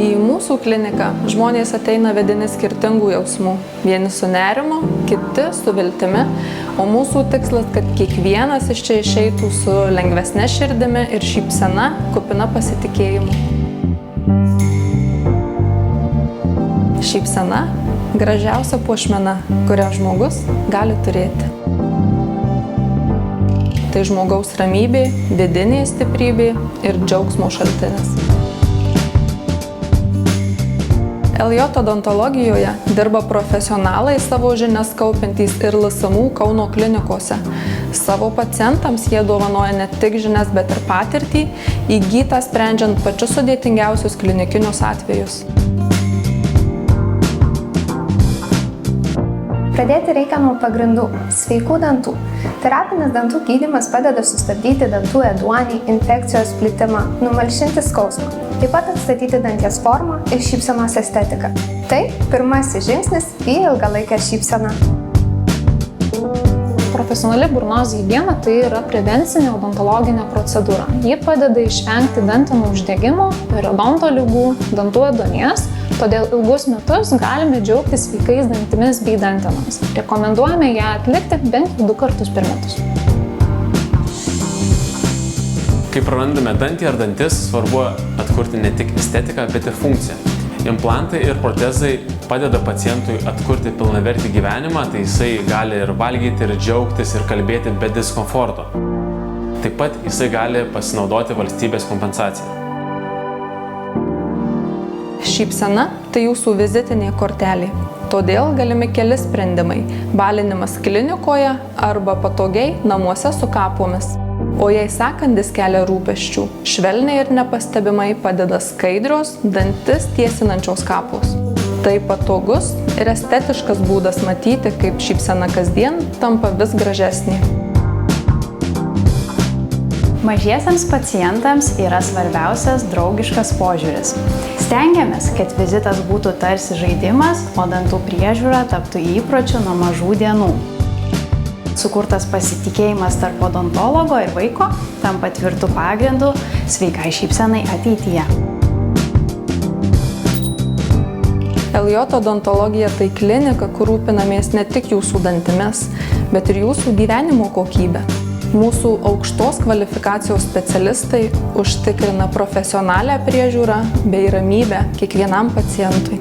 Į mūsų kliniką žmonės ateina vedini skirtingų jausmų. Vieni su nerimu, kiti su viltimi, o mūsų tikslas, kad kiekvienas iš čia išeitų su lengvesne širdimi ir šypsena, kupina pasitikėjimu. Šypsena – gražiausia puošmena, kurią žmogus gali turėti. Tai žmogaus ramybė, vidinė stiprybė ir džiaugsmo šaltinis. LJ odontologijoje dirba profesionalai savo žinias kaupiantys ir LSMU Kauno klinikose. Savo pacientams jie dovanoja ne tik žinias, bet ir patirtį, įgytą sprendžiant pačius sudėtingiausius klinikinius atvejus. Pradėti reikia nuo pagrindų – sveikų dantų. Terapinis dantų gydymas padeda sustabdyti dantų ėduonį, infekcijos plitimą, numalšinti skausmą, taip pat atstatyti danties formą ir šypsenos estetiką. Tai pirmasis žingsnis į ilgalaikę šypseną. Profesionali burnos higiena tai yra prevencinė odontologinė procedūra. Ji padeda išvengti dantenų uždegimo, periodonto ligų, dantų ėduonies, todėl ilgus metus galime džiaugtis sveikais dantimis bei dantenomis. Rekomenduojame ją atlikti bent 2 kartus per metus. Kai prarandame dantį ar dantis, svarbu atkurti ne tik estetiką, bet ir funkciją. Implantai ir protezai padeda pacientui atkurti pilnavertį gyvenimą, tai jisai gali ir valgyti, ir džiaugtis, ir kalbėti be diskomforto. Taip pat jisai gali pasinaudoti valstybės kompensaciją. Šypsena – tai jūsų vizitinė kortelė. Todėl galimi keli sprendimai – balinimas klinikoje arba patogiai namuose su kapomis. O jei sąkandis kelia rūpesčių, švelniai ir nepastebimai padeda skaidrios, dantis tiesinančios kapos. Tai patogus ir estetiškas būdas matyti, kaip šypsena kasdien tampa vis gražesnė. Mažiesiems pacientams yra svarbiausias draugiškas požiūris. Stengiamės, kad vizitas būtų tarsi žaidimas, o dantų priežiūra taptų įpročiu nuo mažų dienų. Sukurtas pasitikėjimas tarp odontologo ir vaiko tampa tvirtų pagrindų sveikai šypsenai ateityje. LJ odontologija tai klinika, kur rūpinamės ne tik jūsų dantimis, bet ir jūsų gyvenimo kokybę. Mūsų aukštos kvalifikacijos specialistai užtikrina profesionalią priežiūrą bei ramybę kiekvienam pacientui.